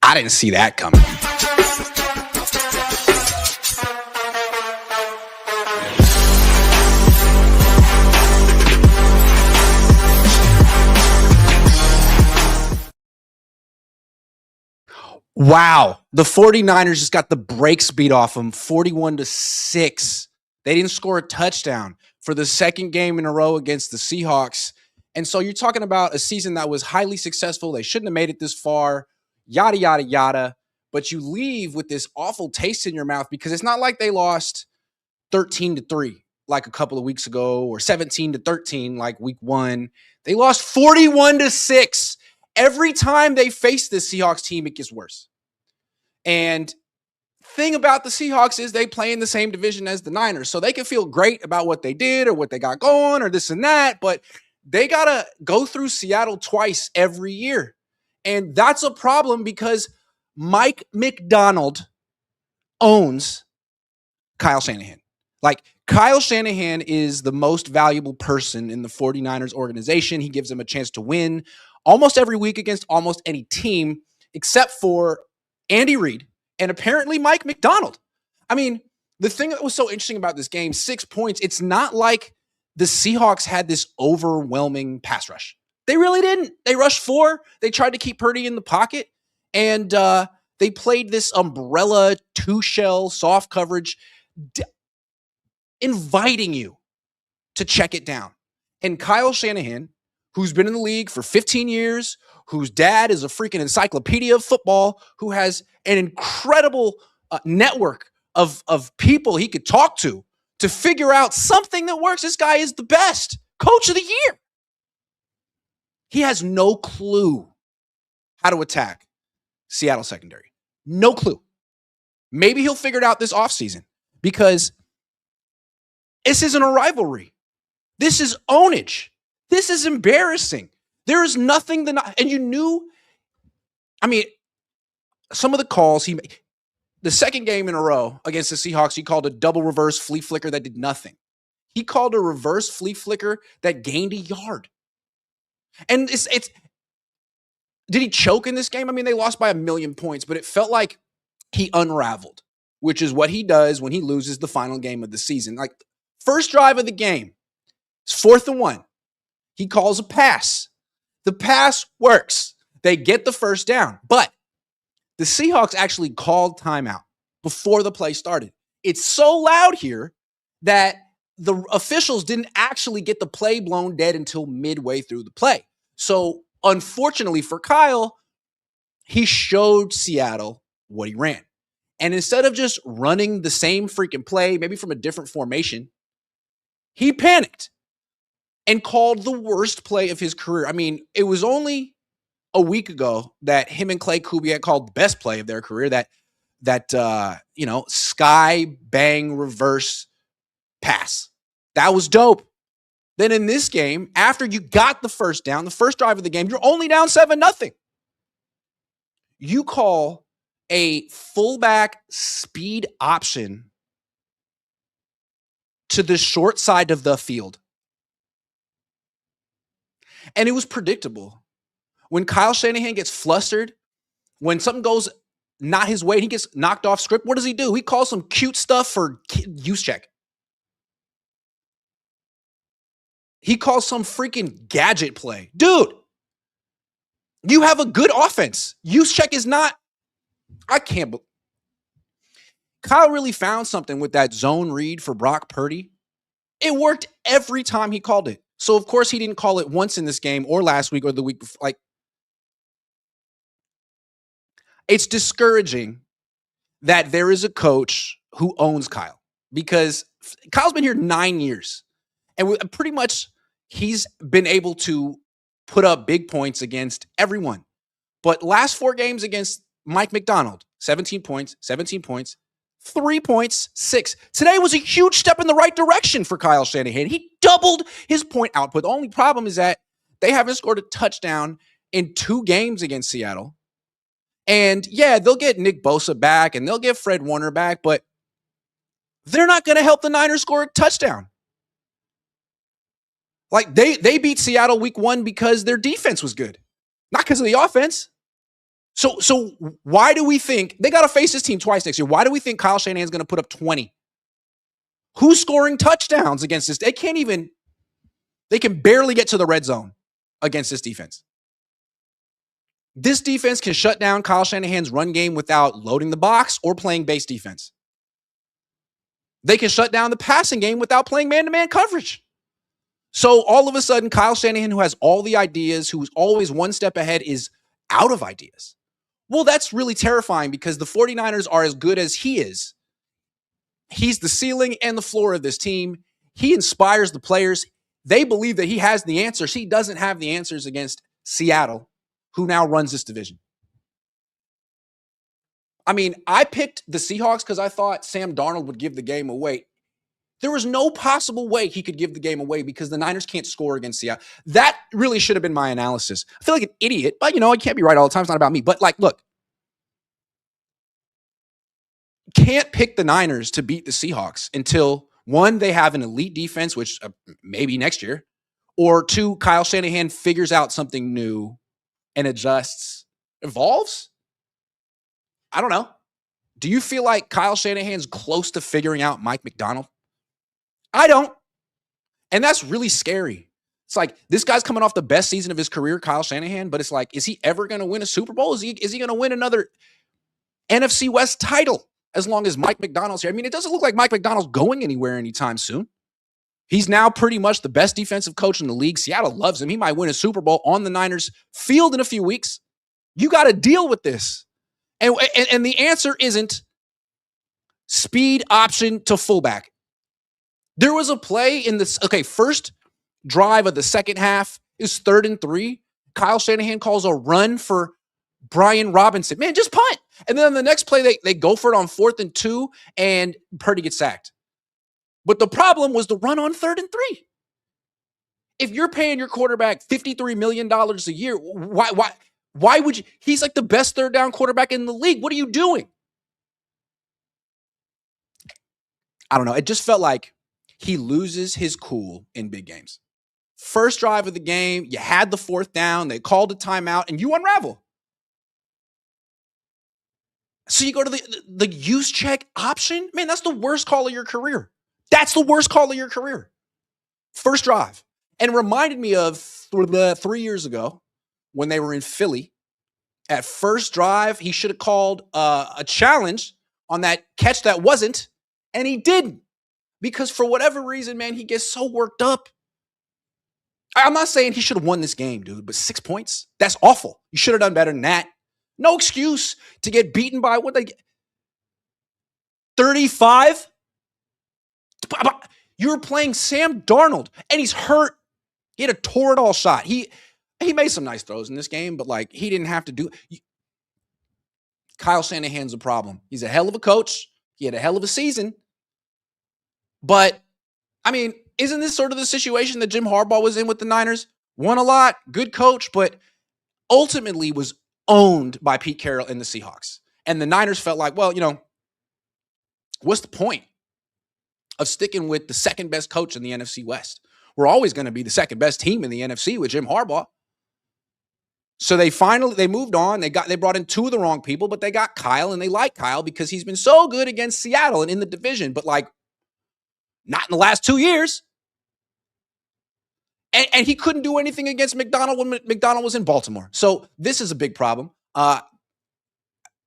I didn't see that coming. Wow. The 49ers just got the brakes beat off them 41-6. They didn't score a touchdown for the second game in a row against the Seahawks. And so you're talking about a season that was highly successful. They shouldn't have made it this far, yada, yada, yada. But you leave with this awful taste in your mouth because it's not like they lost 13-3 like a couple of weeks ago or 17-13 like week one. They lost 41-6. Every time they face this Seahawks team, it gets worse. And thing about the Seahawks is they play in the same division as the Niners. So they can feel great about what they did or what they got going or this and that, but they got to go through Seattle twice every year. And that's a problem because Mike Macdonald owns Kyle Shanahan. Like, Kyle Shanahan is the most valuable person in the 49ers organization. He gives them a chance to win almost every week against almost any team except for Andy Reid and apparently Mike Macdonald. I mean, the thing that was so interesting about this game, 6 points, it's not like the Seahawks had this overwhelming pass rush. They really didn't. They rushed 4. They tried to keep Purdy in the pocket, and they played this umbrella, two-shell, soft coverage, inviting you to check it down. And Kyle Shanahan, who's been in the league for 15 years, whose dad is a freaking encyclopedia of football, who has an incredible network of people he could talk to figure out something that works. This guy is the best coach of the year. He has no clue how to attack Seattle secondary. No clue. Maybe he'll figure it out this offseason because this isn't a rivalry. This is ownage. This is embarrassing. There is nothing and you knew, I mean, some of the calls he made, the second game in a row against the Seahawks, he called a double reverse flea flicker that did nothing. He called a reverse flea flicker that gained a yard. And it's did he choke in this game? I mean, they lost by 1,000,000 points, but it felt like he unraveled, which is what he does when he loses the final game of the season. Like, first drive of the game, it's 4th and 1. He calls a pass. The pass works. They get the first down, but the Seahawks actually called timeout before the play started. It's so loud here that the officials didn't actually get the play blown dead until midway through the play. So, unfortunately for Kyle, he showed Seattle what he ran. And instead of just running the same freaking play, maybe from a different formation, he panicked and called the worst play of his career. I mean, it was only a week ago that him and Clay Kubiak called the best play of their career, that sky bang reverse pass. That was dope. Then in this game, after you got the first down, the first drive of the game, you're only down 7-0. You call a fullback speed option to the short side of the field. And it was predictable. When Kyle Shanahan gets flustered, when something goes not his way, he gets knocked off script, what does he do? He calls some cute stuff for use check. He calls some freaking gadget play. Dude, you have a good offense. Use check is not, I can't believe. Kyle really found something with that zone read for Brock Purdy. It worked every time he called it. So, of course, he didn't call it once in this game or last week or the week before. Like, it's discouraging that there is a coach who owns Kyle because Kyle's been here 9 years. And pretty much he's been able to put up big points against everyone. But last 4 games against Mike Macdonald, 17 points, 3 points, 6. Today was a huge step in the right direction for Kyle Shanahan. He doubled his point output. The only problem is that they haven't scored a touchdown in 2 games against Seattle. And yeah, they'll get Nick Bosa back and they'll get Fred Warner back, but they're not going to help the Niners score a touchdown. Like, they beat Seattle week 1 because their defense was good, not because of the offense. So why do we think they got to face this team twice next year? Why do we think Kyle Shanahan's going to put up 20? Who's scoring touchdowns against this? They can barely get to the red zone against this defense. This defense can shut down Kyle Shanahan's run game without loading the box or playing base defense. They can shut down the passing game without playing man-to-man coverage. So all of a sudden, Kyle Shanahan, who has all the ideas, who's always one step ahead, is out of ideas. Well, that's really terrifying because the 49ers are as good as he is. He's the ceiling and the floor of this team. He inspires the players. They believe that he has the answers. He doesn't have the answers against Seattle, who now runs this division. I mean, I picked the Seahawks because I thought Sam Darnold would give the game away. There was no possible way he could give the game away because the Niners can't score against Seattle. That really should have been my analysis. I feel like an idiot, but I can't be right all the time. It's not about me. But look, can't pick the Niners to beat the Seahawks until, one, they have an elite defense, which maybe next year, or two, Kyle Shanahan figures out something new and adjusts, evolves. I don't know. Do you feel like Kyle Shanahan's close to figuring out Mike Macdonald? I don't. And that's really scary. It's like this guy's coming off the best season of his career, Kyle Shanahan, but it's like, is he ever going to win a Super Bowl? Is he going to win another NFC West title as long as Mike Macdonald's here? I mean, it doesn't look like Mike Macdonald's going anywhere anytime soon. He's now pretty much the best defensive coach in the league. Seattle loves him. He might win a Super Bowl on the Niners field in a few weeks. You got to deal with this. And the answer isn't speed option to fullback. There was a play in this, first drive of the second half is 3rd and 3. Kyle Shanahan calls a run for Brian Robinson. Man, just punt. And then on the next play, they go for it on 4th and 2, and Purdy gets sacked. But the problem was the run on 3rd and 3. If you're paying your quarterback $53 million a year, why would you? He's like the best third down quarterback in the league. What are you doing? I don't know. It just felt like he loses his cool in big games. First drive of the game, you had the 4th down, they called a timeout, and you unravel. So you go to the use check option? Man, that's the worst call of your career. That's the worst call of your career. First drive. And reminded me of 3 years ago when they were in Philly. At first drive, he should have called a challenge on that catch that wasn't, and he didn't. Because for whatever reason, man, he gets so worked up. I'm not saying he should have won this game, dude, but 6 points? That's awful. You should have done better than that. No excuse to get beaten by what they get. 35? You were playing Sam Darnold, and he's hurt. He had a Toradol shot. He made some nice throws in this game, but he didn't have to do it. Kyle Shanahan's a problem. He's a hell of a coach. He had a hell of a season. But, I mean, isn't this sort of the situation that Jim Harbaugh was in with the Niners? Won a lot, good coach, but ultimately was owned by Pete Carroll and the Seahawks. And the Niners felt like, well, what's the point of sticking with the second best coach in the NFC West? We're always going to be the second best team in the NFC with Jim Harbaugh. So they moved on. They brought in 2 of the wrong people, but they got Kyle, and they like Kyle because he's been so good against Seattle and in the division, but not in the last 2 years. And he couldn't do anything against Macdonald when Macdonald was in Baltimore. So this is a big problem.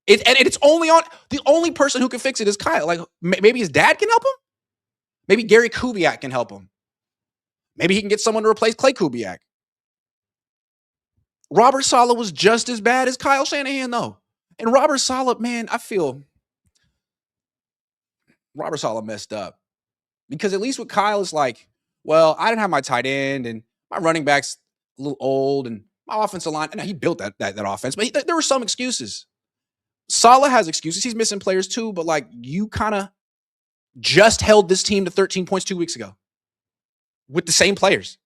It's only on the only person who can fix it is Kyle. Maybe his dad can help him. Maybe Gary Kubiak can help him. Maybe he can get someone to replace Clay Kubiak. Robert Saleh was just as bad as Kyle Shanahan, though. And Robert Saleh, man, I feel Robert Saleh messed up. Because at least with Kyle, it's well, I didn't have my tight end, and my running back's a little old, and my offensive line, and he built that offense, but there were some excuses. Saleh has excuses. He's missing players too, but you kind of just held this team to 13 points 2 weeks ago with the same players.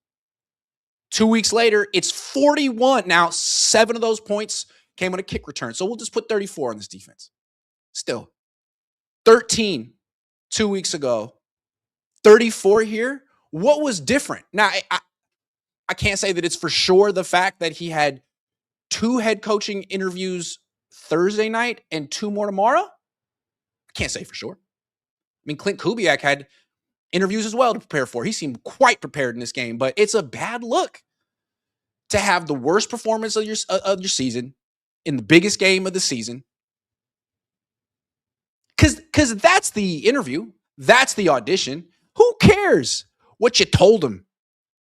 2 weeks later, it's 41. Now, 7 of those points came on a kick return. So we'll just put 34 on this defense. Still, 13 2 weeks ago, 34 here. What was different? Now, I can't say that it's for sure the fact that he had 2 head coaching interviews Thursday night and 2 more tomorrow? I can't say for sure. I mean, Clint Kubiak had interviews as well to prepare for. He seemed quite prepared in this game, but it's a bad look to have the worst performance of your season in the biggest game of the season. Because that's the interview. That's the audition. Who cares what you told them?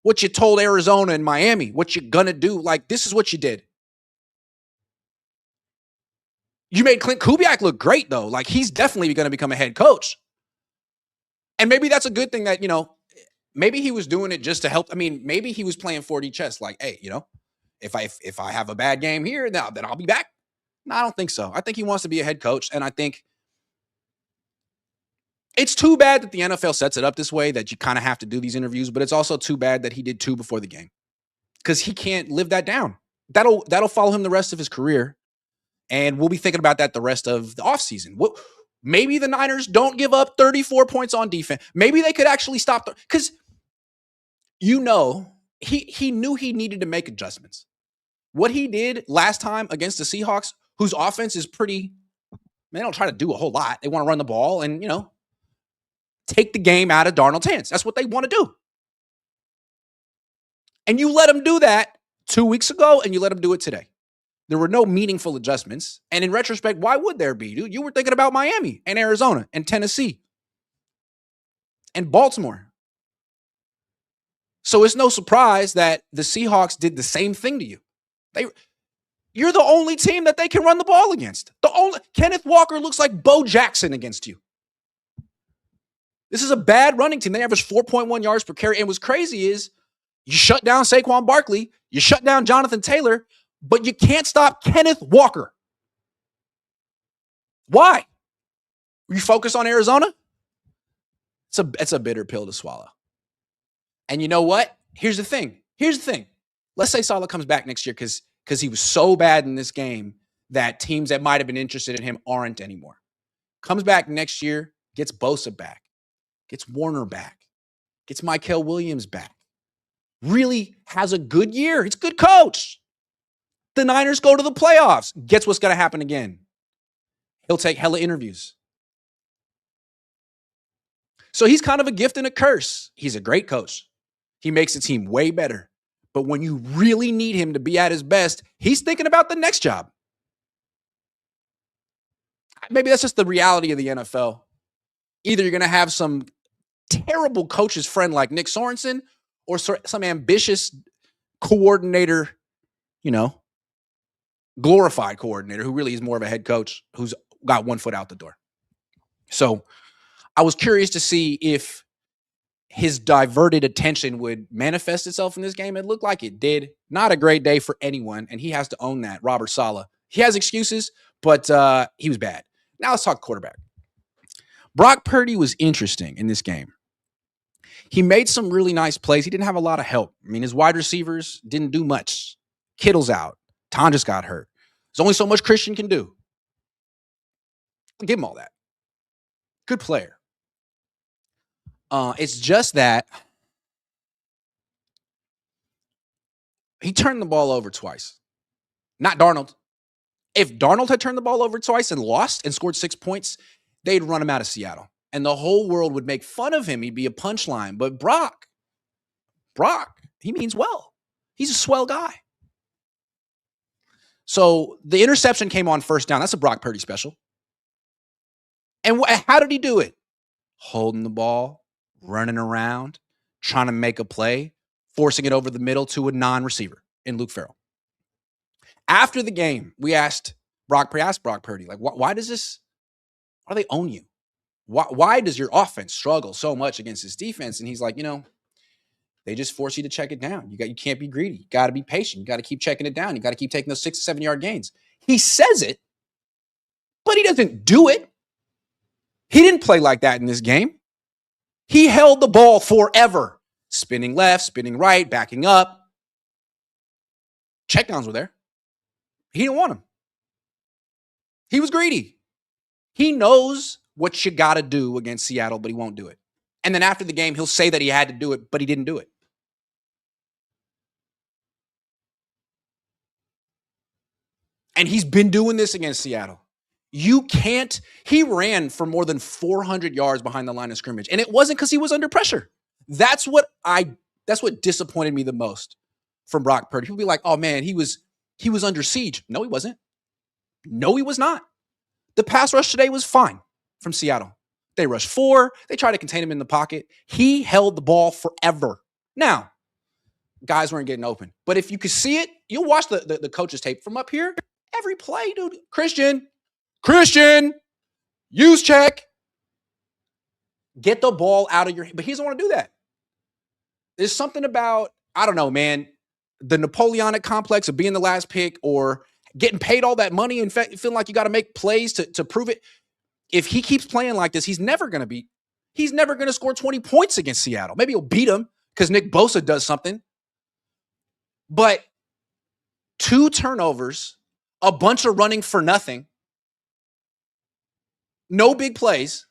What you told Arizona and Miami? What you're going to do? Like, this is what you did. You made Clint Kubiak look great, though. Like, he's definitely going to become a head coach. And maybe that's a good thing that, maybe he was doing it just to help. I mean, maybe he was playing 4D chess. Like, hey, if I have a bad game here, then I'll be back. No, I don't think so. I think he wants to be a head coach. And I think it's too bad that the NFL sets it up this way, that you kind of have to do these interviews, but it's also too bad that he did 2 before the game, because he can't live that down. That'll follow him the rest of his career. And we'll be thinking about that the rest of the offseason. Maybe the Niners don't give up 34 points on defense. Maybe they could actually stop because he knew he needed to make adjustments. What he did last time against the Seahawks, whose offense is they don't try to do a whole lot. They want to run the ball and, take the game out of Darnold's hands. That's what they want to do. And you let him do that 2 weeks ago, and you let him do it today. There were no meaningful adjustments. And in retrospect, why would there be, dude? You were thinking about Miami and Arizona and Tennessee and Baltimore. So it's no surprise that the Seahawks did the same thing to you. You're the only team that they can run the ball against. Kenneth Walker looks like Bo Jackson against you. This is a bad running team. They average 4.1 yards per carry. And what's crazy is you shut down Saquon Barkley, you shut down Jonathan Taylor, but you can't stop Kenneth Walker. Why? You focus on Arizona? It's a bitter pill to swallow. And you know what? Here's the thing. Let's say Saleh comes back next year because he was so bad in this game that teams that might have been interested in him aren't anymore. Comes back next year, gets Bosa back, gets Warner back, gets Mykel Williams back. Really has a good year. He's a good coach. The Niners go to the playoffs. Guess what's going to happen again? He'll take hella interviews. So he's kind of a gift and a curse. He's a great coach. He makes the team way better. But when you really need him to be at his best, he's thinking about the next job. Maybe that's just the reality of the NFL. Either you're going to have some terrible coach's friend like Nick Sorensen or some ambitious coordinator, glorified coordinator who really is more of a head coach who's got one foot out the door. So I was curious to see if his diverted attention would manifest itself in this game. It looked like it did. Not a great day for anyone, and he has to own that, Robert Saleh. He has excuses, but he was bad. Now let's talk quarterback. Brock Purdy was interesting in this game. He made some really nice plays. He didn't have a lot of help. I mean, his wide receivers didn't do much. Kittle's out. Ton just got hurt. There's only so much Christian can do. I'll give him all that. Good player. It's just that he turned the ball over twice. Not Darnold. If Darnold had turned the ball over twice and lost and scored 6 points, they'd run him out of Seattle. And the whole world would make fun of him. He'd be a punchline. But Brock, he means well. He's a swell guy. So the interception came on first down. That's a Brock Purdy special. And how did he do it? Holding the ball, running around, trying to make a play, forcing it over the middle to a non-receiver in Luke Farrell. After the game, we asked Brock Purdy, like, why do they own you? Why does your offense struggle so much against this defense? And he's like, they just force you to check it down. You can't be greedy. You got to be patient. You got to keep checking it down. You got to keep taking those 6 to 7 yard gains. He says it, but he doesn't do it. He didn't play like that in this game. He held the ball forever, spinning left, spinning right, backing up. Checkdowns were there. He didn't want them. He was greedy. He knows what you got to do against Seattle, but he won't do it. And then after the game, he'll say that he had to do it, but he didn't do it. And he's been doing this against Seattle. He ran for more than 400 yards behind the line of scrimmage. And it wasn't because he was under pressure. That's what disappointed me the most from Brock Purdy. People be like, oh man, he was under siege. No, he wasn't. No, he was not. The pass rush today was fine from Seattle. They rushed 4. They tried to contain him in the pocket. He held the ball forever. Now, guys weren't getting open. But if you could see it, you'll watch the coach's tape from up here. Every play, dude. Christian, use check. Get the ball out of your hand. But he doesn't want to do that. There's something about, I don't know, man, the Napoleonic complex of being the last pick or getting paid all that money and feeling like you got to make plays to prove it. If he keeps playing like this, he's never going to score 20 points against Seattle. Maybe he'll beat him because Nick Bosa does something. But 2 turnovers, a bunch of running for nothing, no big plays.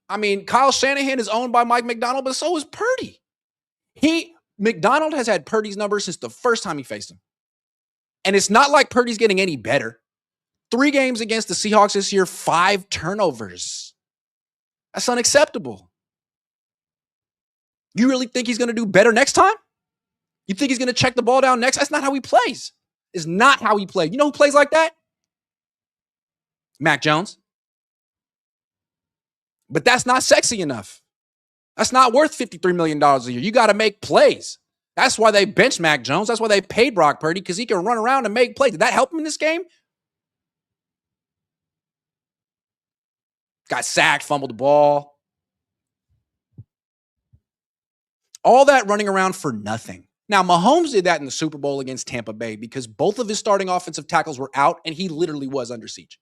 I mean, Kyle Shanahan is owned by Mike Macdonald, but so is Purdy. Macdonald has had Purdy's number since the first time he faced him. And it's not like Purdy's getting any better. 3 games against the Seahawks this year, 5 turnovers. That's unacceptable. You really think he's going to do better next time? You think he's going to check the ball down next? That's not how he plays. It's not how he plays. You know who plays like that? Mac Jones. But that's not sexy enough. That's not worth $53 million a year. You got to make plays. That's why they benched Mac Jones. That's why they paid Brock Purdy, because he can run around and make plays. Did that help him in this game? Got sacked, fumbled the ball. All that running around for nothing. Now, Mahomes did that in the Super Bowl against Tampa Bay because both of his starting offensive tackles were out and he literally was under siege.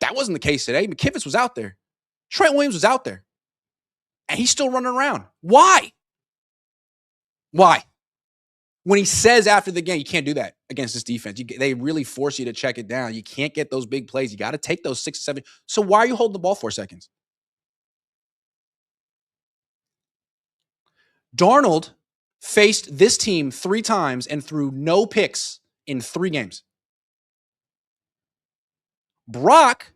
That wasn't the case today. McKivitz was out there. Trent Williams was out there. And he's still running around. Why? When he says after the game, you can't do that against this defense. They really force you to check it down. You can't get those big plays. You got to take those 6 or 7. So why are you holding the ball 4 seconds? Darnold faced this team 3 times and threw no picks in 3 games. Brock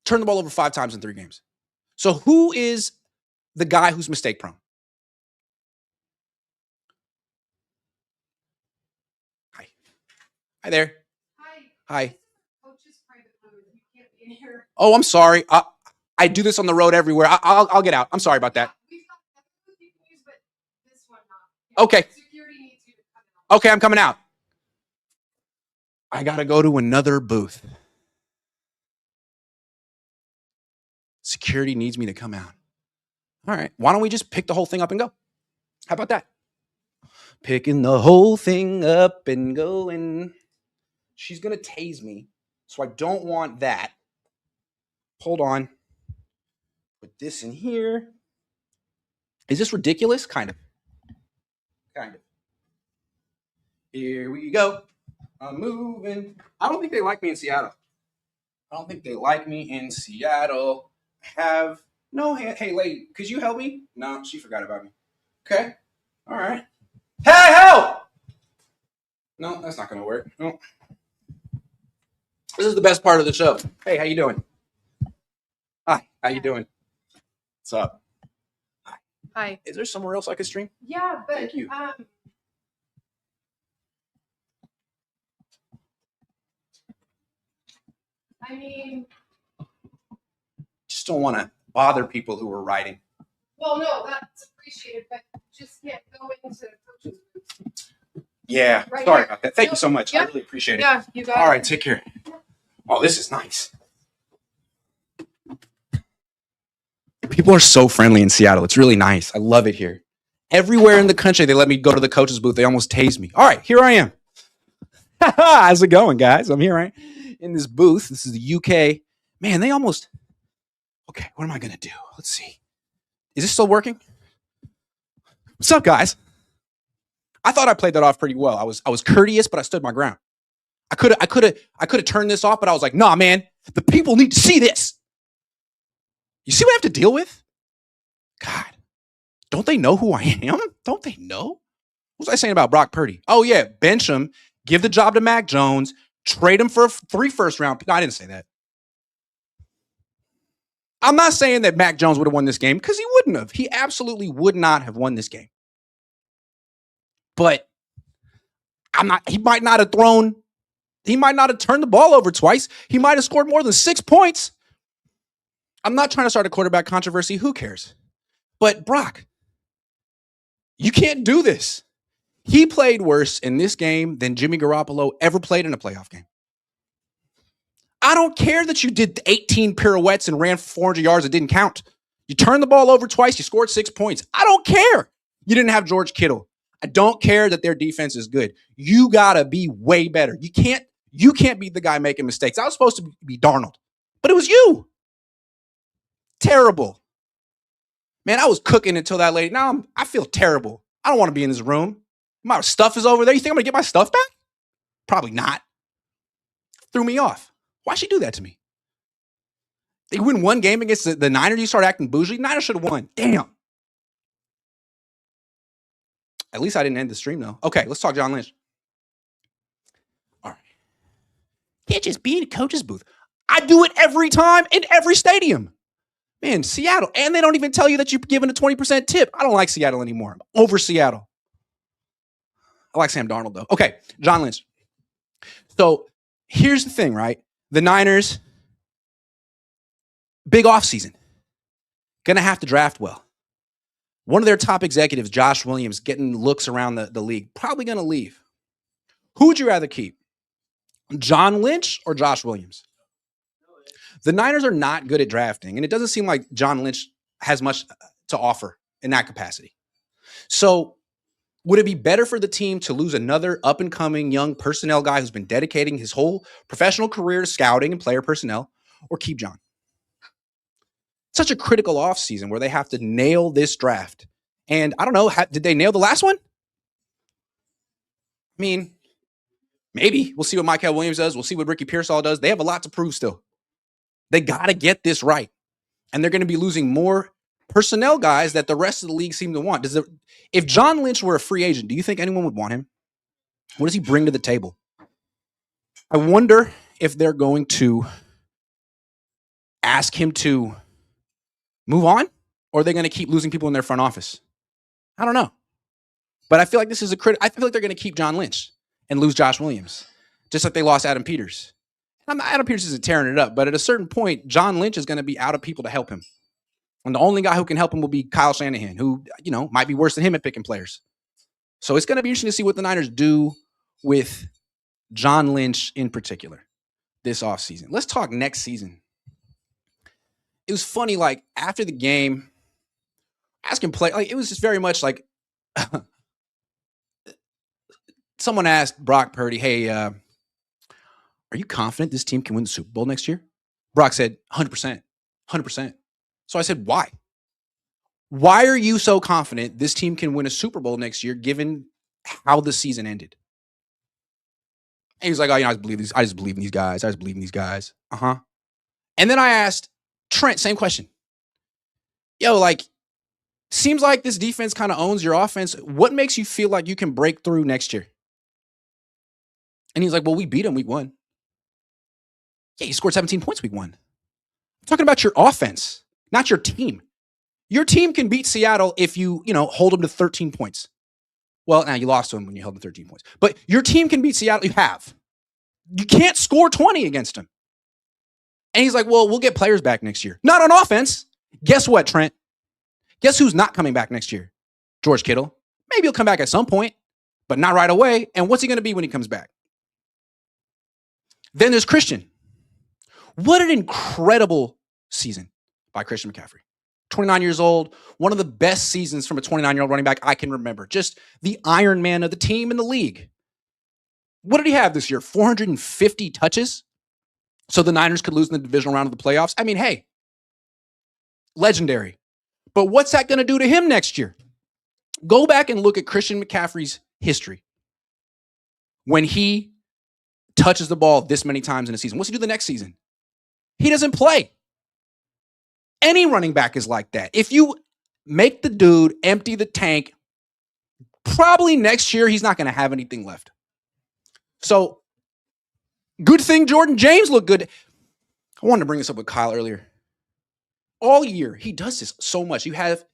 turned the ball over 5 times in 3 games. So who is the guy who's mistake prone? Hi there. Hi. Oh, I'm sorry. I do this on the road everywhere. I'll get out. I'm sorry about that. Okay. Okay, I'm coming out. I got to go to another booth. Security needs me to come out. All right. Why don't we just pick the whole thing up and go? How about that? Picking the whole thing up and going. She's going to tase me, so I don't want that. Hold on. Put this in here. Is this ridiculous? Kind of. Here we go. I'm moving. I don't think they like me in Seattle. Have no hand. Hey, lady, could you help me? No, she forgot about me. Okay. All right. Hey, help! No, that's not going to work. No. This is the best part of the show. Hey, how you doing? Hi, how you doing? What's up? Hi. Is there somewhere else I could stream? Yeah, but Thank you. I mean, Just don't want to bother people who are writing. well, no, that's appreciated, but just can't go into coaches groups. Yeah, Right sorry here. about that. Thank you so much. I Yep. really appreciate it. Yeah, you got All it. right, take care. Oh, this is nice. People are so friendly in Seattle. It's really nice. I love it here. Everywhere in the country, they let me go to the coach's booth. They almost tased me. All right, here I am. How's it going, guys? I'm here, right? In this booth. This is the UK. Man, they almost... Okay, what am I going to do? Let's see. Is this still working? What's up, guys? I thought I played that off pretty well. I was courteous, but I stood my ground. I could have turned this off, but I was like, nah, man, the people need to see this. You see what I have to deal with? God, don't they know who I am? Don't they know? What was I saying about Brock Purdy? Oh, yeah, bench him, Give the job to Mac Jones. Trade him for 3 first-round. No, I didn't say that. I'm not saying that Mac Jones would have won this game because he wouldn't have. He absolutely would not have won this game. But he might not have turned the ball over twice. He might have scored more than 6 points. I'm not trying to start a quarterback controversy. Who cares? But Brock, you can't do this. He played worse in this game than Jimmy Garoppolo ever played in a playoff game. I don't care that you did 18 pirouettes and ran for 400 yards that didn't count. You turned the ball over twice. You scored 6 points. I don't care. You didn't have George Kittle. I don't care that their defense is good. You got to be way better. You can't be the guy making mistakes. I was supposed to be Darnold, but it was you. Terrible. Man, I was cooking until that late. Now I feel terrible. I don't want to be in this room. My stuff is over there. You think I'm going to get my stuff back? Probably not. Threw me off. Why'd she do that to me? They win one game against the Niners. You start acting bougie. Niners should have won. Damn. At least I didn't end the stream, though. Okay, let's talk John Lynch. All right. Can't just be in a coach's booth. I do it every time in every stadium. Man, Seattle. And they don't even tell you that you're given a 20% tip. I don't like Seattle anymore. I'm over Seattle. I like Sam Darnold, though. Okay, John Lynch. So here's the thing, right? The Niners, big offseason. Going to have to draft well. One of their top executives, Josh Williams, getting looks around the league, probably going to leave. Who would you rather keep? John Lynch or Josh Williams? The Niners are not good at drafting, and it doesn't seem like John Lynch has much to offer in that capacity. So would it be better for the team to lose another up-and-coming young personnel guy who's been dedicating his whole professional career to scouting and player personnel, or keep John? Such a critical offseason where they have to nail this draft. And I don't know, did they nail the last one? I mean, maybe. We'll see what Micah Williams does. We'll see what Ricky Pearsall does. They have a lot to prove still. They got to get this right. And they're going to be losing more personnel guys that the rest of the league seem to want. If John Lynch were a free agent, do you think anyone would want him? What does he bring to the table? I wonder if they're going to ask him to move on, or are they going to keep losing people in their front office? I don't know. But I feel like this is I feel like they're going to keep John Lynch and lose Josh Williams, just like they lost Adam Peters. Adam Peters isn't tearing it up, but at a certain point, John Lynch is going to be out of people to help him. And the only guy who can help him will be Kyle Shanahan, who, might be worse than him at picking players. So it's going to be interesting to see what the Niners do with John Lynch in particular this offseason. Let's talk next season. It was funny, like, after the game, asking play, like, it was just very much like someone asked Brock Purdy, hey, are you confident this team can win the Super Bowl next year? Brock said, 100%, 100%. So I said, why? Why are you so confident this team can win a Super Bowl next year, given how the season ended? And he was like, oh, I just believe in these guys. I just believe in these guys. Uh-huh. And then I asked Trent, same question. Seems like this defense kind of owns your offense. What makes you feel like you can break through next year? And he's like, well, we beat them week 1. Yeah, you scored 17 points week 1. I'm talking about your offense, not your team. Your team can beat Seattle if you hold them to 13 points. Well, now you lost to them when you held them 13 points. But your team can beat Seattle. You have. You can't score 20 against them. And he's like, well, we'll get players back next year. Not on offense. Guess what, Trent? Guess who's not coming back next year? George Kittle. Maybe he'll come back at some point, but not right away. And what's he going to be when he comes back? Then there's Christian. What an incredible season by Christian McCaffrey. 29 years old, one of the best seasons from a 29-year-old running back I can remember. Just the Iron Man of the team in the league. What did he have this year? 450 touches? So the Niners could lose in the divisional round of the playoffs? I mean, hey, legendary. But what's that going to do to him next year? Go back and look at Christian McCaffrey's history. When he touches the ball this many times in a season, what's he do the next season? He doesn't play. Any running back is like that. If you make the dude empty the tank, probably next year he's not going to have anything left. So good thing Jordan James looked good. I wanted to bring this up with Kyle earlier. All year, he does this so much. You have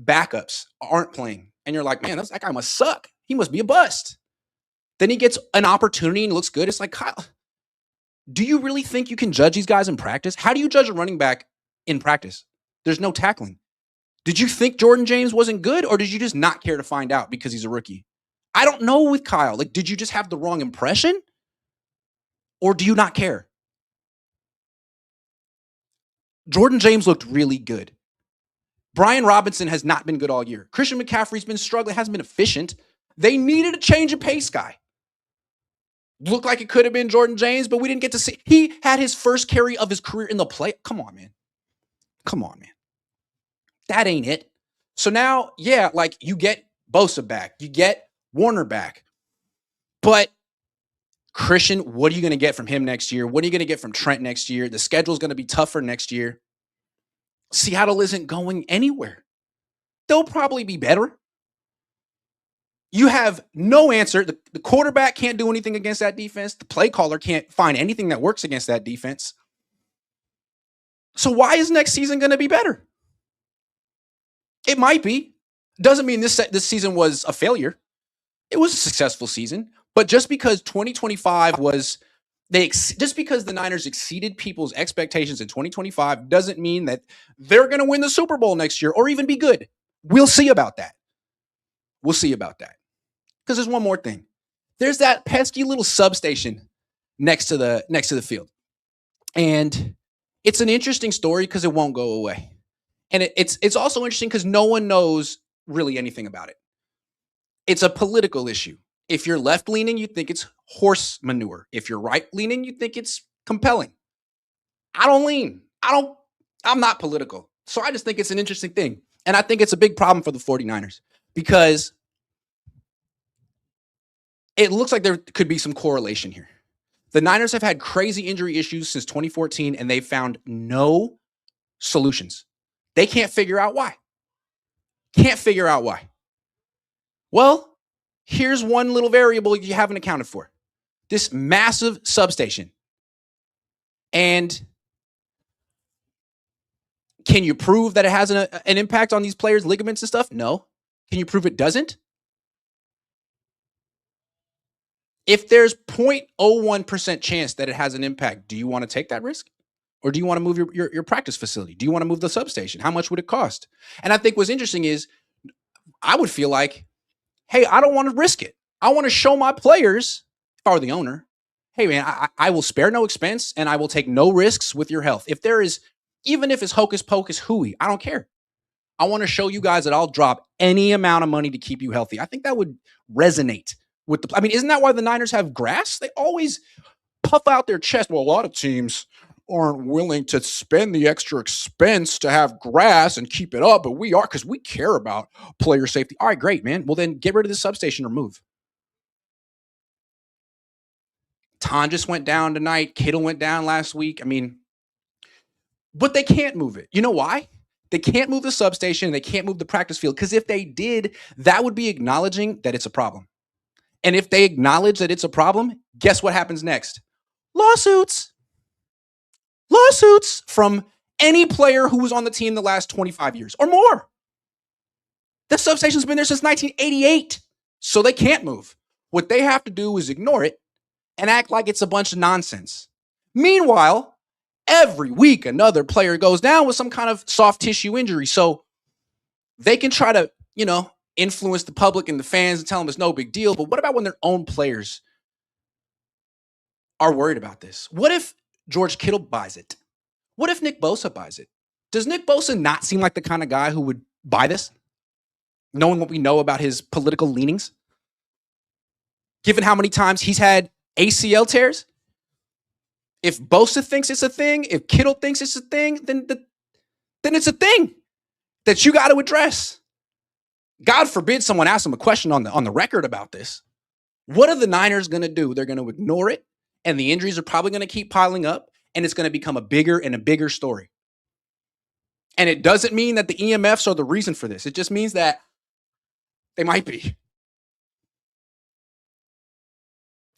backups aren't playing, and you're like, man, that guy must suck. He must be a bust. Then he gets an opportunity and looks good. It's like, Kyle, do you really think you can judge these guys in practice? How do you judge a running back in practice? There's no tackling. Did you think Jordan James wasn't good, or did you just not care to find out because he's a rookie? I don't know with Kyle. Like, did you just have the wrong impression, or do you not care? Jordan James looked really good. Brian Robinson has not been good all year. Christian McCaffrey's been struggling, hasn't been efficient. They needed a change of pace guy. Looked like it could have been Jordan James, but we didn't get to see. He had his first carry of his career in the play. Come on, man. Come on, man. That ain't it. So now, yeah, like you get Bosa back. You get Warner back. But Christian, what are you going to get from him next year? What are you going to get from Trent next year? The schedule's going to be tougher next year. Seattle isn't going anywhere. They'll probably be better. You have no answer. The quarterback can't do anything against that defense. The play caller can't find anything that works against that defense. So why is next season going to be better? It might be. Doesn't mean this season was a failure. It was a successful season. But just because 2025 was just because the Niners exceeded people's expectations in 2025 doesn't mean that they're going to win the Super Bowl next year or even be good. We'll see about that. We'll see about that. Because there's one more thing. There's that pesky little substation next to the field. And it's an interesting story because it won't go away. And it's also interesting because no one knows really anything about it. It's a political issue. If you're left-leaning, you think it's horse manure. If you're right-leaning, you think it's compelling. I don't lean. I'm not political. So I just think it's an interesting thing. And I think it's a big problem for the 49ers because it looks like there could be some correlation here. The Niners have had crazy injury issues since 2014, and they've found no solutions. They can't figure out why. Well, here's one little variable you haven't accounted for. This massive substation. And can you prove that it has an impact on these players' ligaments and stuff? No. Can you prove it doesn't? If there's 0.01% chance that it has an impact, do you want to take that risk? Or do you want to move your practice facility? Do you want to move the substation? How much would it cost? And I think what's interesting is I would feel like, hey, I don't want to risk it. I want to show my players, if I were the owner, hey, man, I will spare no expense and I will take no risks with your health. If there is, even if it's hocus pocus hooey, I don't care. I want to show you guys that I'll drop any amount of money to keep you healthy. I think that would resonate with isn't that why the Niners have grass? They always puff out their chest. Well, a lot of teams aren't willing to spend the extra expense to have grass and keep it up, but we are because we care about player safety. All right, great, man. Well, then get rid of the substation or move. Ton just went down tonight. Kittle went down last week. But they can't move it. You know why? They can't move the substation and they can't move the practice field because if they did, that would be acknowledging that it's a problem. And if they acknowledge that it's a problem, guess what happens next? Lawsuits from any player who was on the team the last 25 years or more. The substation's been there since 1988, so they can't move. What they have to do is ignore it and act like it's a bunch of nonsense. Meanwhile, every week another player goes down with some kind of soft tissue injury, so they can try to, influence the public and the fans and tell them it's no big deal, but what about when their own players are worried about this? What if George Kittle buys it? What if Nick Bosa buys it? Does Nick Bosa not seem like the kind of guy who would buy this, knowing what we know about his political leanings? Given how many times he's had ACL tears? If Bosa thinks it's a thing, if Kittle thinks it's a thing, then it's a thing that you got to address. God forbid someone asks him a question on the record about this. What are the Niners going to do? They're going to ignore it, and the injuries are probably going to keep piling up, and it's going to become a bigger and a bigger story. And it doesn't mean that the EMFs are the reason for this. It just means that they might be.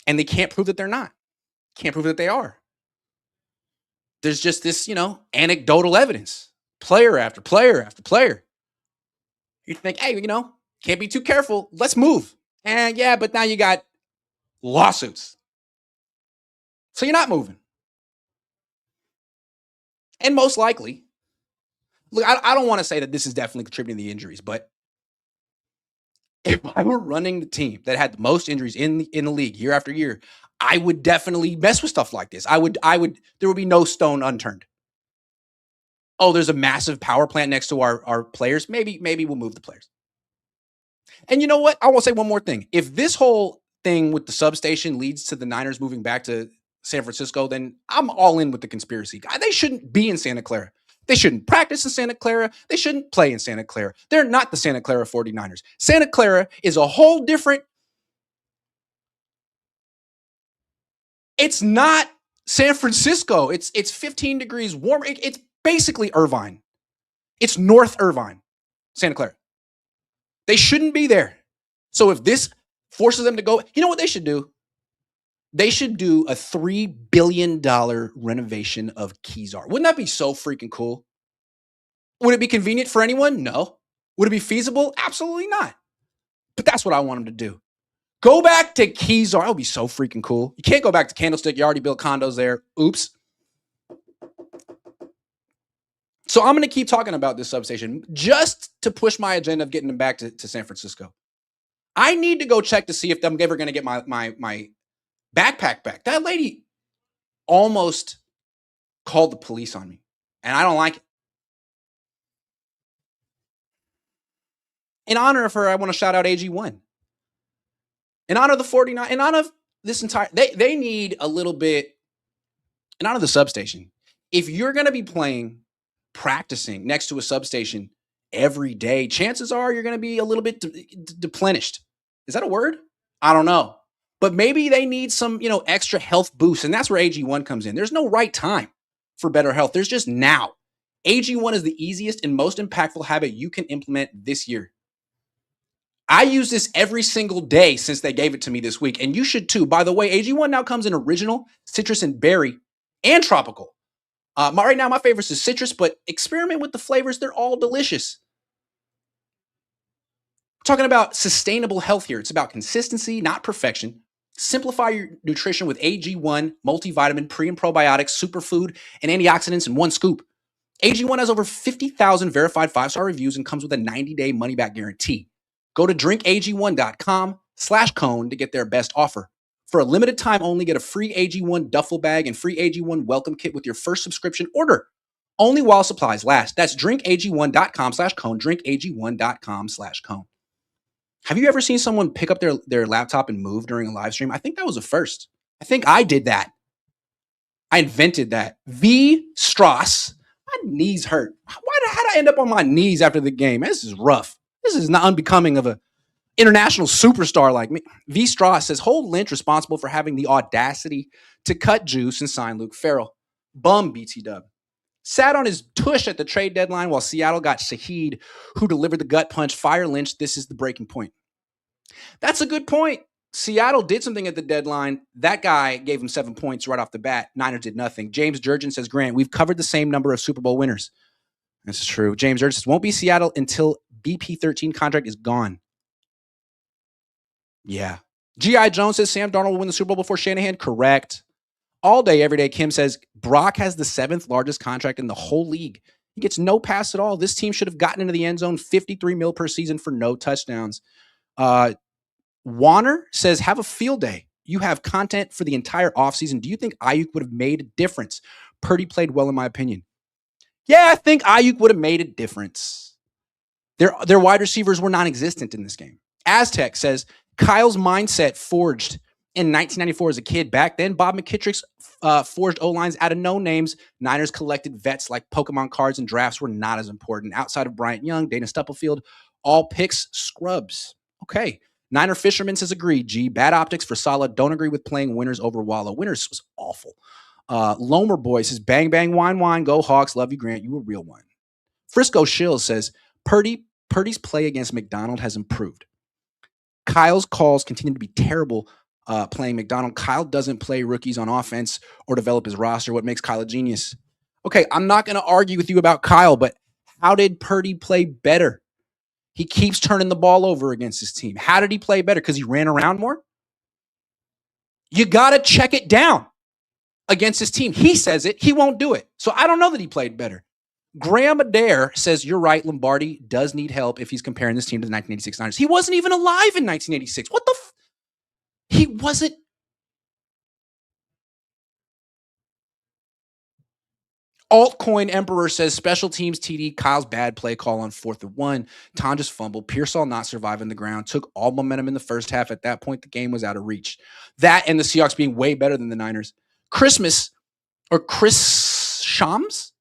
And they can't prove that they're not. Can't prove that they are. There's just this, anecdotal evidence. Player after player after player. You think, hey, can't be too careful. Let's move. And yeah, but now you got lawsuits. So you're not moving. And most likely, look, I don't want to say that this is definitely contributing to the injuries, but if I were running the team that had the most injuries in the league year after year, I would definitely mess with stuff like this. There would be no stone unturned. Oh, there's a massive power plant next to our players. Maybe we'll move the players. And you know what? I will say one more thing. If this whole thing with the substation leads to the Niners moving back to San Francisco, then I'm all in with the conspiracy. They shouldn't be in Santa Clara. They shouldn't practice in Santa Clara. They shouldn't play in Santa Clara. They're not the Santa Clara 49ers. Santa Clara is a whole different. It's not San Francisco. It's 15 degrees warmer. It's basically Irvine. It's North Irvine, Santa Clara. They shouldn't be there. So if this forces them to go, you know what they should do? They should do a $3 billion renovation of Kezar. Wouldn't that be so freaking cool? Would it be convenient for anyone? No. Would it be feasible? Absolutely not. But that's what I want them to do. Go back to Kezar. That would be so freaking cool. You can't go back to Candlestick. You already built condos there. Oops. So I'm going to keep talking about this substation just to push my agenda of getting them back to San Francisco. I need to go check to see if I'm ever going to get my backpack back. That lady almost called the police on me, and I don't like it. In honor of her, I want to shout out AG1. In honor of the 49, in honor of this entire, they need a little bit, in honor of the substation. If you're going to be practicing next to a substation every day, chances are you're going to be a little bit deplenished. Is that a word? I don't know. But maybe they need some, extra health boost. And that's where AG1 comes in. There's no right time for better health. There's just now. AG1 is the easiest and most impactful habit you can implement this year. I use this every single day since they gave it to me this week. And you should too. By the way, AG1 now comes in original, citrus and berry, and tropical. Right now, my favorite is citrus, but experiment with the flavors. They're all delicious. We're talking about sustainable health here. It's about consistency, not perfection. Simplify your nutrition with AG1 multivitamin, pre and probiotics, superfood, and antioxidants in one scoop. AG1 has over 50,000 verified 5-star reviews and comes with a 90-day money-back guarantee. Go to drinkag1.com/Cohn to get their best offer. For a limited time only, get a free AG1 duffel bag and free AG1 welcome kit with your first subscription order. Only while supplies last. That's drinkag1.com/Cohn, drinkag1.com/Cohn. Have you ever seen someone pick up their laptop and move during a live stream? I think that was a first. I think I did that. I invented that. V. Strauss. My knees hurt. How did I end up on my knees after the game? This is rough. This is not unbecoming of an international superstar like me. V. Strauss says, hold Lynch responsible for having the audacity to cut juice and sign Luke Farrell. Bum, BT Dub. Sat on his tush at the trade deadline while Seattle got Shaheed, who delivered the gut punch. Fire Lynch. This is the breaking point. That's a good point. Seattle did something at the deadline. That guy gave him 7 points right off the bat. Niners did nothing. James Jurgen says, Grant, we've covered the same number of Super Bowl winners. This is true. James Jurgen says, won't be Seattle until BP13 contract is gone. Yeah. G.I. Jones says, Sam Darnold will win the Super Bowl before Shanahan. Correct. All day, every day, Kim says, Brock has the 7th largest contract in the whole league. He gets no pass at all. This team should have gotten into the end zone, $53 million per season for no touchdowns. Warner says, have a field day. You have content for the entire offseason. Do you think Ayuk would have made a difference? Purdy played well, in my opinion. Yeah, I think Ayuk would have made a difference. Their wide receivers were non-existent in this game. Aztec says, Kyle's mindset forged in 1994 as a kid. Back then, Bob McKittrick's forged O-lines out of no names. Niners collected vets like Pokemon cards, and drafts were not as important. Outside of Bryant Young, Dana Stupplefield, all picks scrubs. Okay. Niner Fisherman says, agreed, G. Bad optics for Saleh. Don't agree with playing Winners over Wallow. Winners was awful. Lomer Boy says, bang, bang, wine, go Hawks. Love you, Grant. You a real one. Frisco Shill says, Purdy's play against McDonald has improved. Kyle's calls continue to be terrible playing McDonald. Kyle doesn't play rookies on offense or develop his roster. What makes Kyle a genius? Okay, I'm not going to argue with you about Kyle, but how did Purdy play better? He keeps turning the ball over against his team. How did he play better? Because he ran around more? You got to check it down against his team. He says it. He won't do it. So I don't know that he played better. Graham Adair says, you're right, Lombardi does need help if he's comparing this team to the 1986 Niners. He wasn't even alive in 1986. What the he wasn't. Altcoin Emperor says, special teams TD, Kyle's bad play call on 4th and 1. Tom just fumbled. Pearsall not surviving the ground. Took all momentum in the first half. At that point, the game was out of reach. That and the Seahawks being way better than the Niners. Chris Shams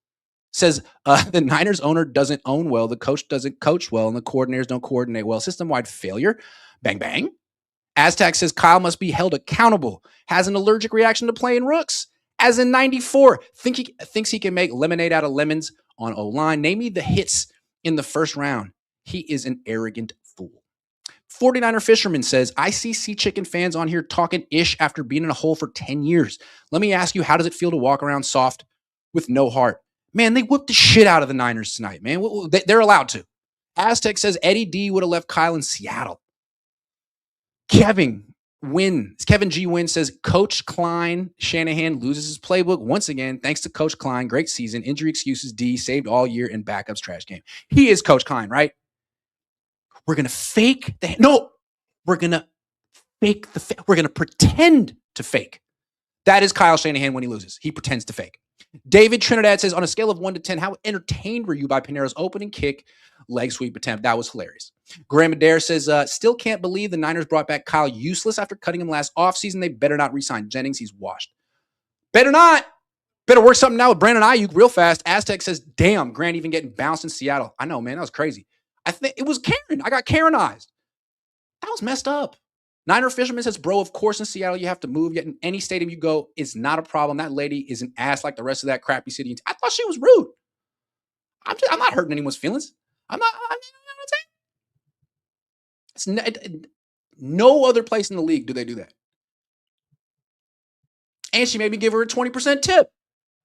says, the Niners owner doesn't own well, the coach doesn't coach well, and the coordinators don't coordinate well. System-wide failure. Bang, bang. Aztec says, Kyle must be held accountable. Has an allergic reaction to playing rooks. As in 94, thinks he can make lemonade out of lemons on O-line. Name me the hits in the first round. He is an arrogant fool. 49er Fisherman says, I see Sea Chicken fans on here talking ish after being in a hole for 10 years. Let me ask you, how does it feel to walk around soft with no heart? Man, they whipped the shit out of the Niners tonight, man. They're allowed to. Aztec says Eddie D would have left Kyle in Seattle. Kevin G. Wynn says, Coach Klein, Shanahan loses his playbook once again. Thanks to Coach Klein. Great season. Injury excuses, D. Saved all year in backups trash game. He is Coach Klein, right? We're going to fake the... No! We're going to fake the... We're going to pretend to fake. That is Kyle Shanahan when he loses. He pretends to fake. David Trinidad says, on a scale of 1 to 10, how entertained were you by Pinero's opening kick leg sweep attempt? That was hilarious. Graham Adair says, still can't believe the Niners brought back Kyle useless after cutting him last offseason. They better not re-sign Jennings. He's washed. Better not. Better work something out with Brandon Ayuk real fast. Aztec says, damn, Grant even getting bounced in Seattle. I know, man. That was crazy. I think it was Karen. I got Karenized. That was messed up. Niner Fisherman says, bro, of course in Seattle you have to move. Yet in any stadium you go, it's not a problem. That lady is an ass like the rest of that crappy city. I thought she was rude. I'm not hurting anyone's feelings. I'm not. No other place in the league do they do that. And she made me give her a 20% tip.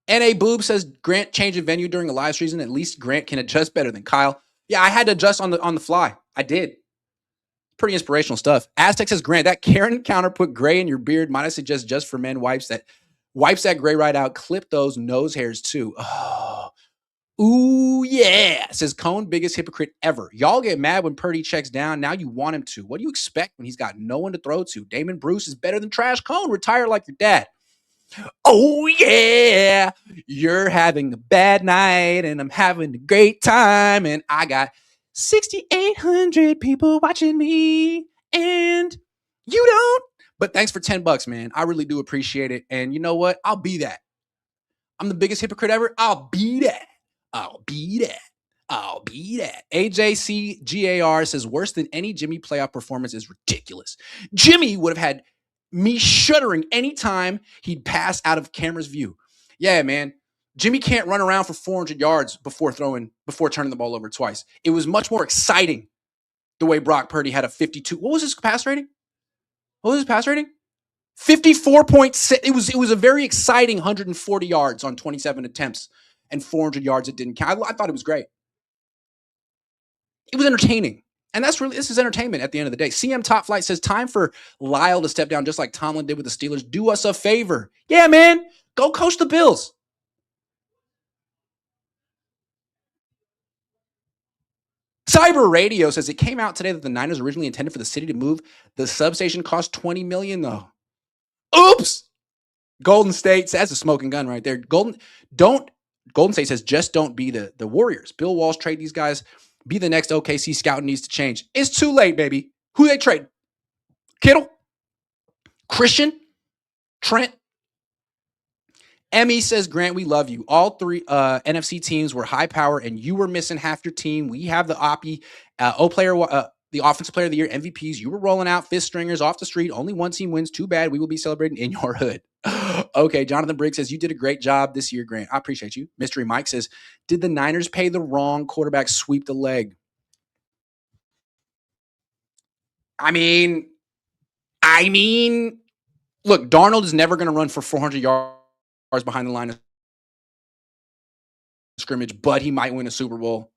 N.A. Boob says, Grant changing venue during a live season. At least Grant can adjust better than Kyle. Yeah, I had to adjust on the fly. I did. Pretty inspirational stuff. Aztec says, Grant, that Karen counter put gray in your beard. Might I suggest just for men wipes that gray right out. Clip those nose hairs too. Oh. Ooh, yeah, says Cohn, biggest hypocrite ever. Y'all get mad when Purdy checks down. Now you want him to. What do you expect when he's got no one to throw to? Damon Bruce is better than Trash Cohn. Retire like your dad. Oh, yeah, you're having a bad night and I'm having a great time. And I got 6,800 people watching me and you don't. But thanks for $10, man. I really do appreciate it. And you know what? I'll be that. I'm the biggest hypocrite ever. I'll be that. AJCGAR says, worse than any Jimmy playoff performance is ridiculous. Jimmy would have had me shuddering anytime he'd pass out of camera's view. Yeah, man. Jimmy can't run around for 400 yards before turning the ball over twice. It was much more exciting the way Brock Purdy had a 52. What was his pass rating? 54.6. It was a very exciting 140 yards on 27 attempts and 400 yards it didn't count. I thought it was great. It was entertaining. And this is entertainment at the end of the day. CM Top Flight says, time for Lyle to step down just like Tomlin did with the Steelers. Do us a favor. Yeah, man. Go coach the Bills. Cyber Radio says, it came out today that the Niners originally intended for the city to move. The substation cost $20 million, though. Oops. Golden State, that's a smoking gun right there. Golden State says, just don't be the Warriors. Bill Walsh, trade these guys. Be the next OKC scout needs to change. It's too late, baby. Who they trade? Kittle? Christian? Trent? Emmy says, Grant, we love you. All three NFC teams were high power, and you were missing half your team. We have the the offensive player of the year, MVPs. You were rolling out fifth stringers off the street. Only one team wins. Too bad. We will be celebrating in your hood. Okay, Jonathan Briggs says, you did a great job this year, Grant. I appreciate you. Mystery Mike says, did the Niners pay the wrong quarterback sweep the leg? I mean, Look, Darnold is never going to run for 400 yards behind the line of scrimmage, but he might win a Super Bowl.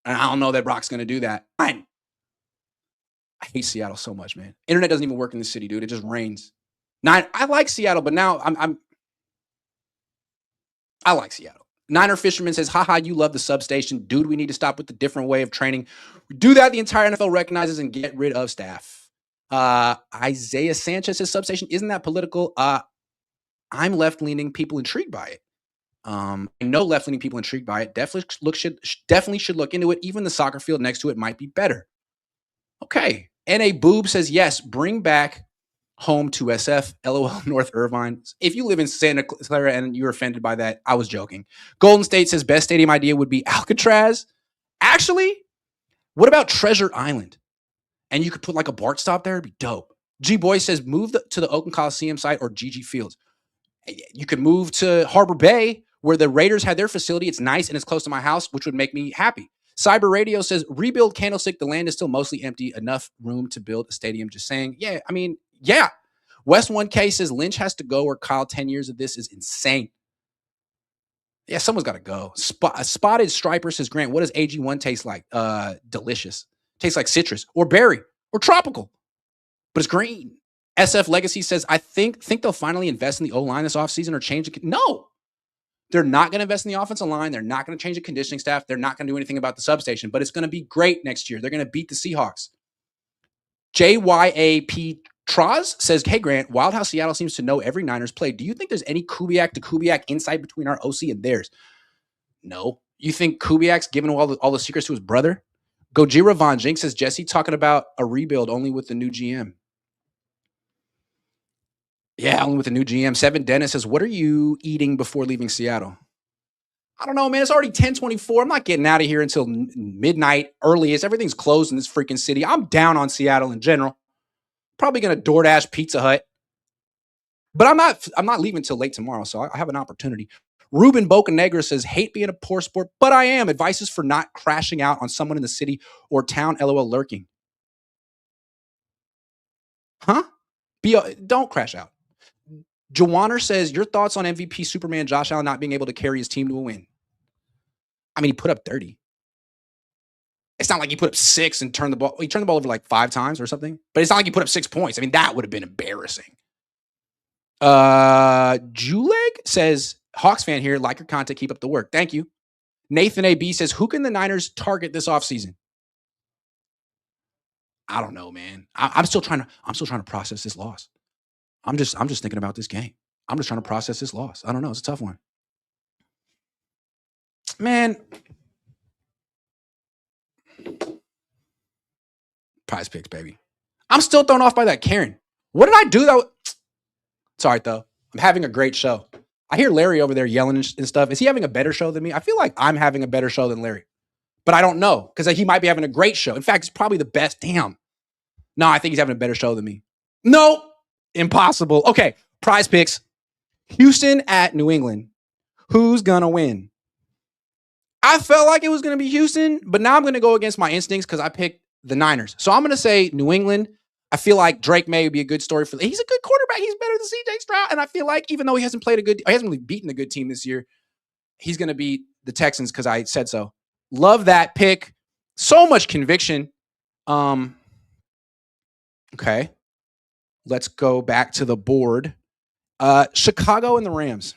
And I don't know that Brock's going to do that. I hate Seattle so much, man. Internet doesn't even work in the city, dude. It just rains. Now, I like Seattle, but now I like Seattle. Niner Fisherman says, haha, you love the substation. Dude, we need to stop with the different way of training. We do that, the entire NFL recognizes and get rid of staff. Isaiah Sanchez says, substation, isn't that political? I'm left-leaning, people intrigued by it. I know left-leaning people intrigued by it. Definitely should look into it. Even the soccer field next to it might be better. Okay. N.A. Boob says, yes, bring back home to SF, LOL North Irvine. If you live in Santa Clara and you're offended by that, I was joking. Golden State says, best stadium idea would be Alcatraz. Actually, what about Treasure Island? And you could put like a BART stop there. It'd be dope. G Boy says, move to the Oakland Coliseum site or GG Fields. You could move to Harbor Bay where the Raiders had their facility. It's nice and it's close to my house, which would make me happy. Cyber Radio says, rebuild Candlestick. The land is still mostly empty. Enough room to build a stadium. Just saying. Yeah, I mean, yeah. West 1K says, Lynch has to go or Kyle, 10 years of this is insane. Yeah, someone's got to go. Spotted Striper says, Grant, what does AG1 taste like? Delicious. Tastes like citrus or berry or tropical, but it's green. SF Legacy says, I think they'll finally invest in the O-line this offseason or change it. No, they're not going to invest in the offensive line. They're not going to change the conditioning staff. They're not going to do anything about the substation, but it's going to be great next year. They're going to beat the Seahawks. JYAP Traz says, hey, Grant, wild how Seattle seems to know every Niners play. Do you think there's any Kubiak to Kubiak insight between our OC and theirs? No. You think Kubiak's giving all the secrets to his brother? Gojira Von Jink says, Jesse talking about a rebuild only with the new GM. Yeah, only with the new GM. Seven Dennis says, what are you eating before leaving Seattle? I don't know, man. It's already 10:24. I'm not getting out of here until midnight, earliest. Everything's closed in this freaking city. I'm down on Seattle in general. Probably going to DoorDash Pizza Hut. But I'm not leaving until late tomorrow, so I have an opportunity. Ruben Bocanegra says, hate being a poor sport, but I am. Advice is for not crashing out on someone in the city or town, LOL lurking. Huh? Don't crash out. Jawaner says, your thoughts on MVP Superman Josh Allen not being able to carry his team to a win? I mean, he put up 30. It's not like he put up 6 and turned the ball. He turned the ball over like 5 times or something. But it's not like he put up 6 points. I mean, that would have been embarrassing. Juleg says, Hawks fan here, like your content, keep up the work. Thank you. Nathan AB says, who can the Niners target this offseason? I don't know, man. I'm still trying to process this loss. I'm just thinking about this game. I'm just trying to process this loss. I don't know. It's a tough one. Man. Prize Picks, baby. I'm still thrown off by that Karen. What did I do though? It's all right though. I'm having a great show. I hear Larry over there yelling and stuff. Is he having a better show than me? I feel like I'm having a better show than Larry. But I don't know because he might be having a great show. In fact, it's probably the best. Damn. No, I think he's having a better show than me. No, impossible. Okay, Prize Picks. Houston at New England. Who's going to win? I felt like it was going to be Houston, but now I'm going to go against my instincts because I picked the Niners. So I'm going to say New England. I feel like Drake May would be a good story for. He's a good quarterback. He's better than CJ Stroud. And I feel like even though he hasn't really beaten a good team this year, he's going to beat the Texans because I said so. Love that pick. So much conviction. Okay. Let's go back to the board. Chicago and the Rams.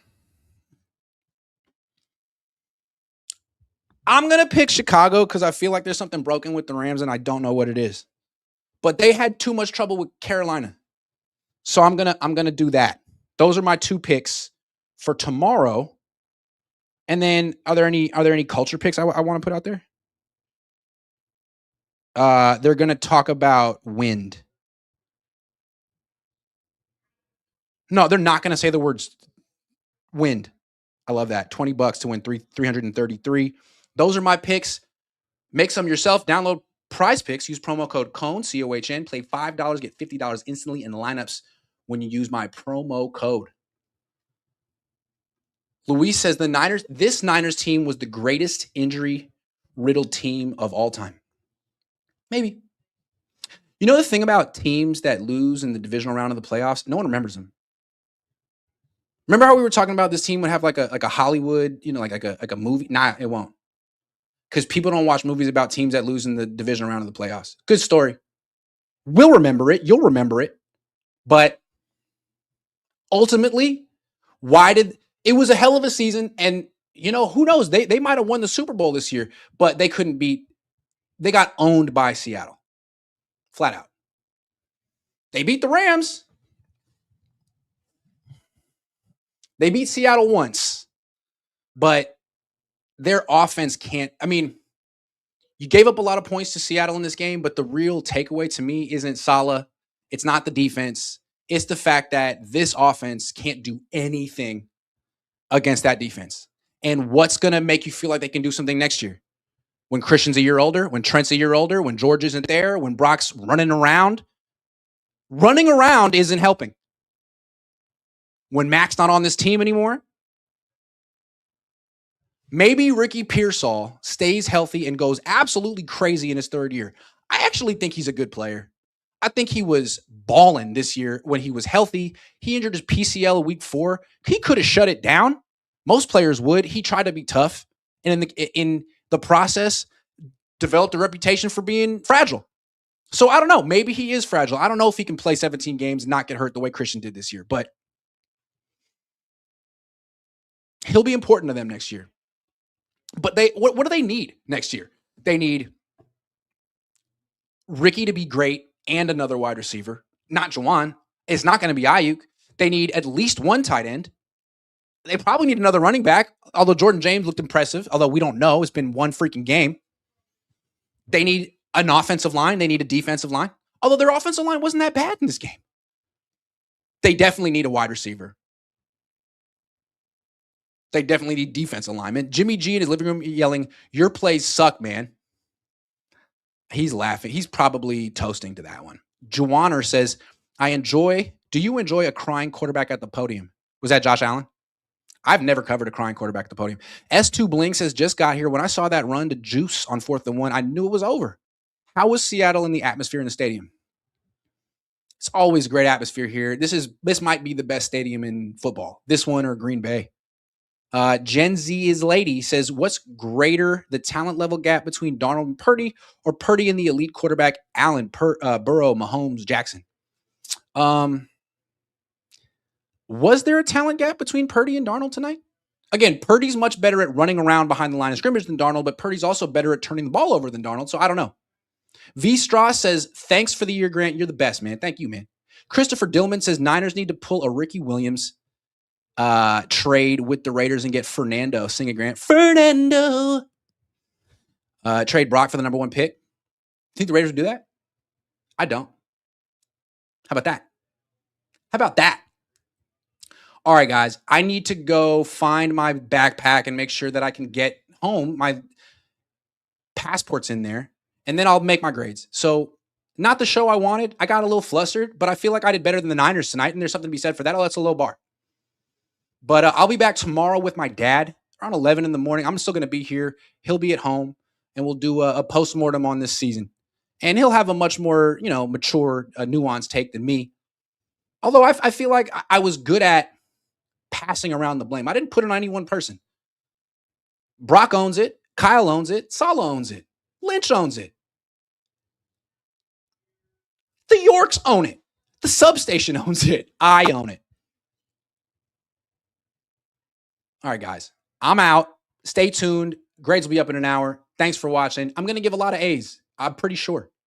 I'm going to pick Chicago because I feel like there's something broken with the Rams and I don't know what it is. But they had too much trouble with Carolina. So I'm going to do that. Those are my 2 picks for tomorrow. And then are there any culture picks I want to put out there? They're going to talk about wind. No, they're not going to say the words wind. I love that. $20 to win 333. Those are my picks. Make some yourself. Download Prize Picks. Use promo code Cohn, COHN. Play $5, get $50 instantly in the lineups when you use my promo code. Luis says this Niners team was the greatest injury-riddled team of all time. Maybe. You know the thing about teams that lose in the divisional round of the playoffs? No one remembers them. Remember how we were talking about this team would have like a Hollywood, like a movie? Nah, it won't. Because people don't watch movies about teams that lose in the divisional round of the playoffs. Good story. We'll remember it. You'll remember it. But ultimately, it was a hell of a season, and who knows? They might have won the Super Bowl this year, but they got owned by Seattle. Flat out. They beat the Rams. They beat Seattle once, but their offense can't. I mean, you gave up a lot of points to Seattle in this game, but the real takeaway to me isn't Saleh. It's not the defense. It's the fact that this offense can't do anything against that defense. And what's going to make you feel like they can do something next year? When Christian's a year older, when Trent's a year older, when George isn't there, when Brock's running around. Running around isn't helping. When Mac's not on this team anymore, maybe Ricky Pearsall stays healthy and goes absolutely crazy in his third year. I actually think he's a good player. I think he was balling this year when he was healthy. He injured his PCL week 4. He could have shut it down. Most players would. He tried to be tough, and in the process, developed a reputation for being fragile. So I don't know. Maybe he is fragile. I don't know if he can play 17 games and not get hurt the way Christian did this year, but he'll be important to them next year. But what do they need next year? They need Ricky to be great and another wide receiver. Not Juwan. It's not going to be Ayuk. They need at least one tight end. They probably need another running back, although Jordan James looked impressive, although we don't know. It's been one freaking game. They need an offensive line. They need a defensive line, although their offensive line wasn't that bad in this game. They definitely need a wide receiver. They definitely need defensive alignment. Jimmy G in his living room yelling, "Your plays suck, man." He's laughing. He's probably toasting to that one. Juwaner says, do you enjoy a crying quarterback at the podium? Was that Josh Allen? I've never covered a crying quarterback at the podium. S2 Bling says, just got here. When I saw that run to Juice on 4th and 1, I knew it was over. How was Seattle in the atmosphere in the stadium? It's always a great atmosphere here. This might be the best stadium in football. This one or Green Bay. Gen Z is lady says, what's greater, the talent level gap between Darnold and Purdy, or Purdy and the elite quarterback Allen, Burrow, Mahomes, Jackson? Was there a talent gap between Purdy and Darnold tonight? Again, Purdy's much better at running around behind the line of scrimmage than Darnold, but Purdy's also better at turning the ball over than Darnold, so I don't know. V. Strauss says, thanks for the year, Grant. You're the best, man. Thank you, man. Christopher Dillman says, Niners need to pull a Ricky Williams trade with the Raiders and get Fernando. Sing it, Grant. Fernando. Trade Brock for the number 1 pick. Think the Raiders would do that? I don't. How about that? How about that? All right, guys. I need to go find my backpack and make sure that I can get home. My passport's in there, and then I'll make my grades. So, not the show I wanted. I got a little flustered, but I feel like I did better than the Niners tonight, and there's something to be said for that. Oh, that's a low bar. But I'll be back tomorrow with my dad around 11 in the morning. I'm still going to be here. He'll be at home, and we'll do a postmortem on this season. And he'll have a much more, mature, nuanced take than me. Although I feel like I was good at passing around the blame. I didn't put it on any one person. Brock owns it. Kyle owns it. Saleh owns it. Lynch owns it. The Yorks own it. The substation owns it. I own it. All right, guys. I'm out. Stay tuned. Grades will be up in an hour. Thanks for watching. I'm going to give a lot of A's. I'm pretty sure.